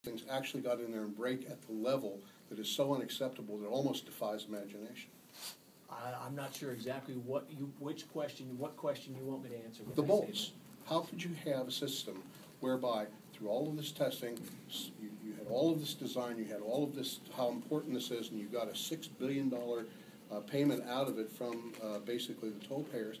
things actually got in there and break at the level that is so unacceptable that it almost defies imagination? I'm not sure exactly what question you want me to answer. The bolts. How could you have a system whereby through all of this testing, you had all of this design, you had all of this, how important this is, and you got a $6 billion payment out of it from basically the toll payers,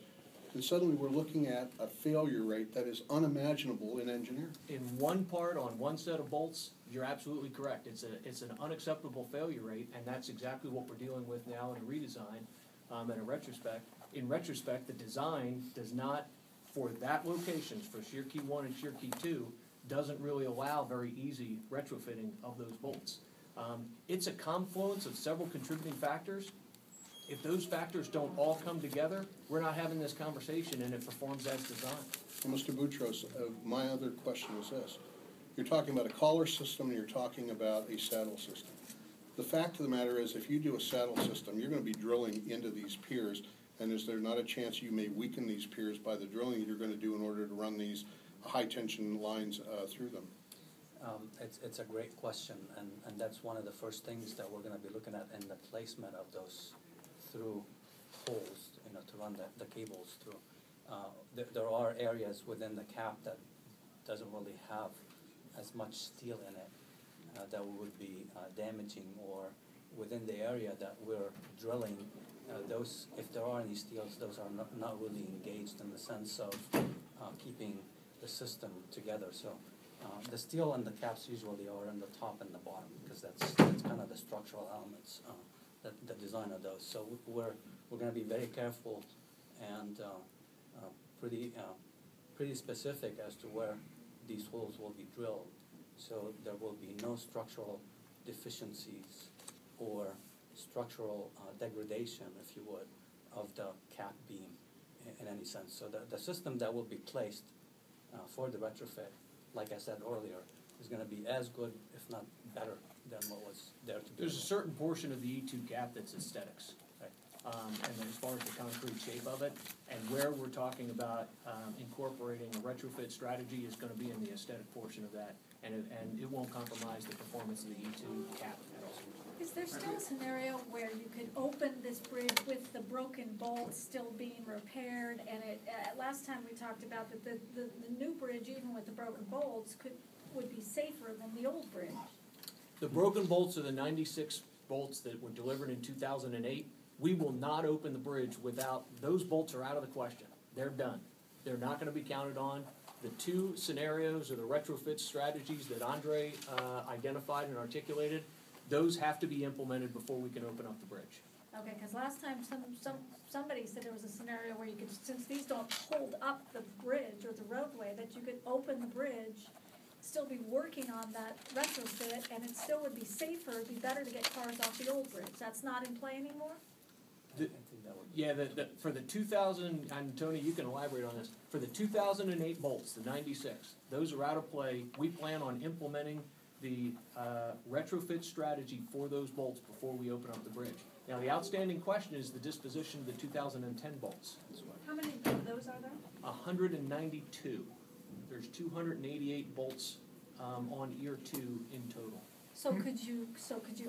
and suddenly we're looking at a failure rate that is unimaginable in engineering? In one part, on one set of bolts, you're absolutely correct. It's an unacceptable failure rate, and that's exactly what we're dealing with now in a redesign and a retrospect. In retrospect, the design does not, for that locations, for shear key 1 and shear key 2, doesn't really allow very easy retrofitting of those bolts. It's a confluence of several contributing factors. If those factors don't all come together, we're not having this conversation and it performs as designed. Well, Mr. Boutros, my other question is this. You're talking about a collar system and you're talking about a saddle system. The fact of the matter is, if you do a saddle system, you're going to be drilling into these piers, and is there not a chance you may weaken these piers by the drilling you're going to do in order to run these high-tension lines through them? It's a great question, and that's one of the first things that we're going to be looking at in the placement of those through holes, to run the cables through. There are areas within the cap that doesn't really have as much steel in it that would be damaging, or within the area that we're drilling, those, if there are any steels, those are not really engaged in the sense of keeping the system together. So the steel and the caps usually are on the top and the bottom, because that's kind of the structural elements, the design of those. So we're going to be very careful and pretty specific as to where these holes will be drilled. So there will be no structural deficiencies or structural degradation, if you would, of the cap beam in any sense. So the system that will be placed for the retrofit, like I said earlier, is going to be as good, if not better, than what was there to be. There's a certain portion of the E2 cap that's aesthetics. Right. And then as far as the concrete shape of it, and where we're talking about incorporating a retrofit strategy is going to be in the aesthetic portion of that, and it won't compromise the performance of the E2 cap at all. Is there still a scenario where you could open this bridge with the broken bolts still being repaired? And last time we talked about that the new bridge, even with the broken bolts, would be safer than the old bridge. The broken bolts are the 96 bolts that were delivered in 2008. We will not open the bridge without, those bolts are out of the question. They're done. They're not going to be counted on. The two scenarios or the retrofit strategies that Andre identified and articulated, those have to be implemented before we can open up the bridge. Okay, because last time somebody said there was a scenario where you could, since these don't hold up the bridge or the roadway, that you could open the bridge, still be working on that retrofit, and it still would be safer, it'd be better to get cars off the old bridge. That's not in play anymore? For the 2000, and Tony, you can elaborate on this, for the 2008 bolts, the 96, those are out of play. We plan on implementing the retrofit strategy for those bolts before we open up the bridge. Now, the outstanding question is the disposition of the 2010 bolts. How many of those are there? 192. There's 288 bolts on year 2 in total. So could you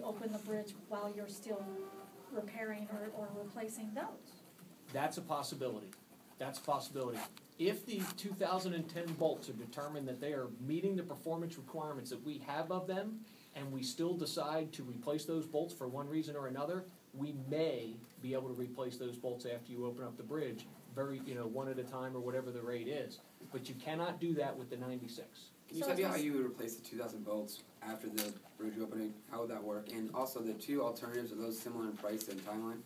open the bridge while you're still repairing or replacing those? That's a possibility. That's a possibility. If the 2010 bolts are determined that they are meeting the performance requirements that we have of them, and we still decide to replace those bolts for one reason or another, we may be able to replace those bolts after you open up the bridge, one at a time or whatever the rate is. But you cannot do that with the 96. Can you tell me how you would replace the 2,000 bolts after the bridge opening? How would that work? And also, the two alternatives, are those similar in price and timeline?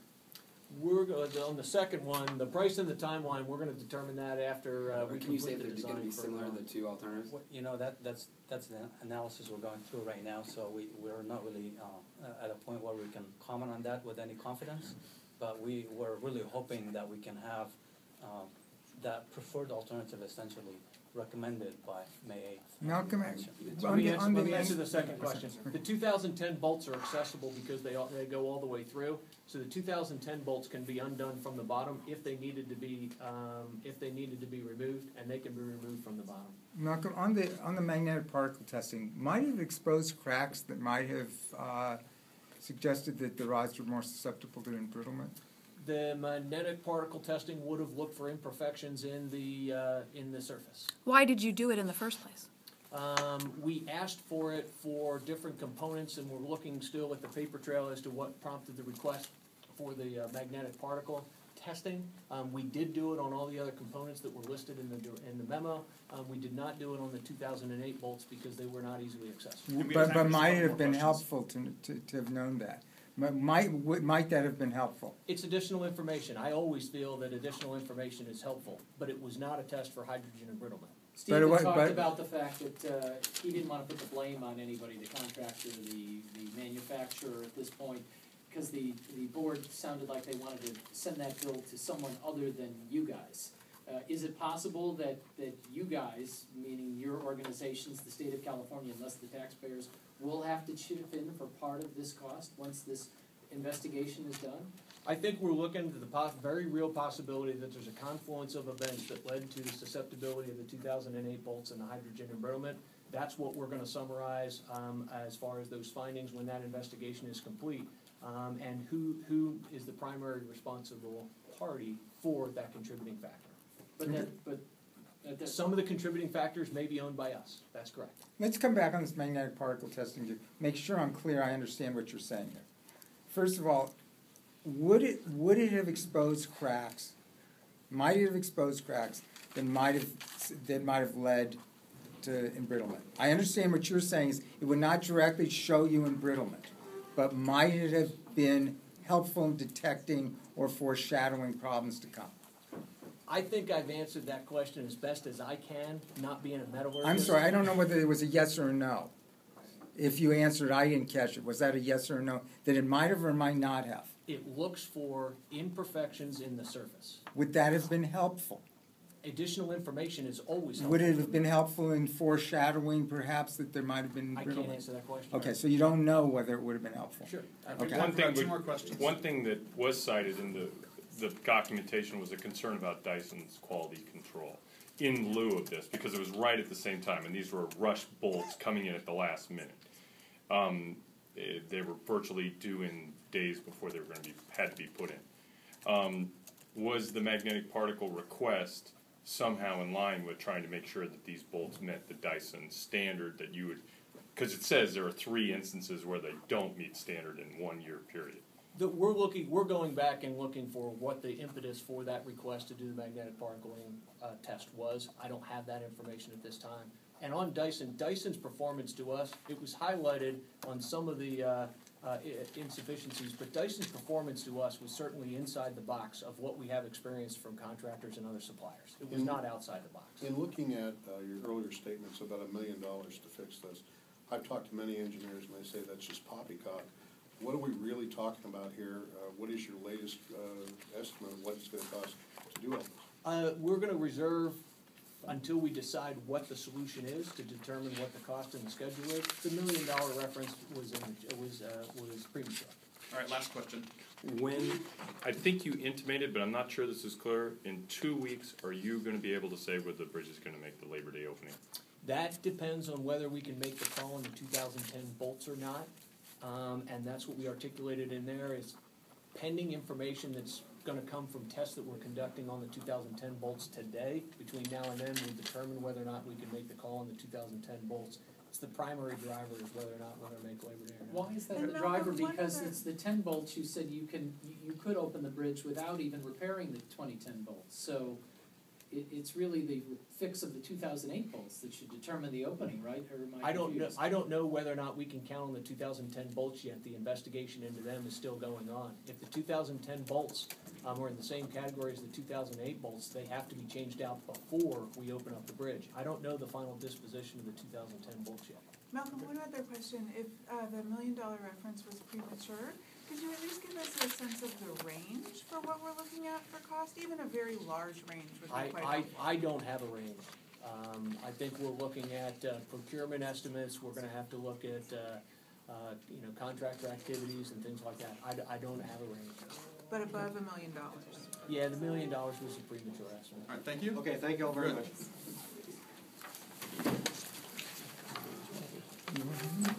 We're going on the second one, the price and the timeline. We're going to determine that after we can you say complete the if they're going to be similar, the two alternatives? Well, that's the analysis we're going through right now. So we're not really at a point where we can comment on that with any confidence. But we're really hoping that we can have that preferred alternative essentially recommended by May 8th. Malcolm, Let me on the answer the second question. The 2010 bolts are accessible because they go all the way through. So the 2010 bolts can be undone from the bottom if they needed to be removed, and they can be removed from the bottom. Malcolm, on the magnetic particle testing, might have exposed cracks that might have suggested that the rods were more susceptible to embrittlement? The magnetic particle testing would have looked for imperfections in the surface. Why did you do it in the first place? We asked for it for different components, and we're looking still at the paper trail as to what prompted the request for the magnetic particle testing. We did do it on all the other components that were listed in the memo. We did not do it on the 2008 bolts because they were not easily accessible. But might it have been helpful to have known that? Might that have been helpful? It's additional information. I always feel that additional information is helpful, but it was not a test for hydrogen embrittlement. Stephen talked about the fact that he didn't want to put the blame on anybody, the contractor, the manufacturer at this point, because the board sounded like they wanted to send that bill to someone other than you guys. Is it possible that you guys, meaning your organizations, the state of California, and thus the taxpayers, will have to chip in for part of this cost once this investigation is done? I think we're looking at the very real possibility that there's a confluence of events that led to the susceptibility of the 2008 bolts and the hydrogen embrittlement. That's what we're going to summarize as far as those findings when that investigation is complete, and who is the primary responsible party for that contributing factor. But some of the contributing factors may be owned by us. That's correct. Let's come back on this magnetic particle testing to make sure I'm clear, I understand what you're saying there. First of all, would it have exposed cracks? Might it have exposed cracks that might have led to embrittlement? I understand what you're saying is it would not directly show you embrittlement, but might it have been helpful in detecting or foreshadowing problems to come? I think I've answered that question as best as I can, not being a metallurgist. I'm sorry, I don't know whether it was a yes or a no. If you answered, I didn't catch it. Was that a yes or a no? That it might have or might not have? It looks for imperfections in the surface. Would that have been helpful? Additional information is always helpful. Would it have been helpful in foreshadowing, perhaps, that there might have been I embrittlement? can't answer that question. Okay, so you don't know whether it would have been helpful. Sure. Okay. One thing that was cited in the documentation was a concern about Dyson's quality control in lieu of this, because it was right at the same time, and these were rush bolts coming in at the last minute. They were virtually due in days before they were going to had to be put in. Was the magnetic particle request somehow in line with trying to make sure that these bolts met the Dyson standard that you would, because it says there are 3 instances where they don't meet standard in 1 year period. We're going back and looking for what the impetus for that request to do the magnetic particling test was. I don't have that information at this time. And on Dyson's performance to us, it was highlighted on some of the insufficiencies, but Dyson's performance to us was certainly inside the box of what we have experienced from contractors and other suppliers. It was not outside the box. In looking at your earlier statements about $1 million to fix this, I've talked to many engineers and they say that's just poppycock. What are we really talking about here? What is your latest estimate of what it's going to cost to do all this? We're going to reserve until we decide what the solution is to determine what the cost and the schedule is. The $1 million reference was premature. All right, last question. When, I think you intimated, but I'm not sure this is clear, in 2 weeks, are you going to be able to say whether the bridge is going to make the Labor Day opening? That depends on whether we can make the call on the 2010 bolts or not. And that's what we articulated in there is pending information that's going to come from tests that we're conducting on the 2010 bolts today. Between now and then, we'll determine whether or not we can make the call on the 2010 bolts. It's the primary driver is whether or not we're going to make Labor Day or not. Why is that And the Malcolm, driver? Because one other- it's the 10 bolts you said you could open the bridge without even repairing the 2010 bolts. So it's really the fix of the 2008 bolts that should determine the opening, right? Or am I confused? I don't know whether or not we can count on the 2010 bolts yet. The investigation into them is still going on. If the 2010 bolts are in the same category as the 2008 bolts, they have to be changed out before we open up the bridge. I don't know the final disposition of the 2010 bolts yet. Malcolm, one other question. If the $1 million reference was premature, could you at least give us a sense of the range for what we're looking at for cost? Even a very large range would be quite helpful. I don't have a range. I think we're looking at procurement estimates, we're gonna have to look at, contractor activities and things like that. I don't have a range. But above $1 million. Yeah, the $1 million was a premature estimate. All right, thank you. Okay, thank you all very Good. much.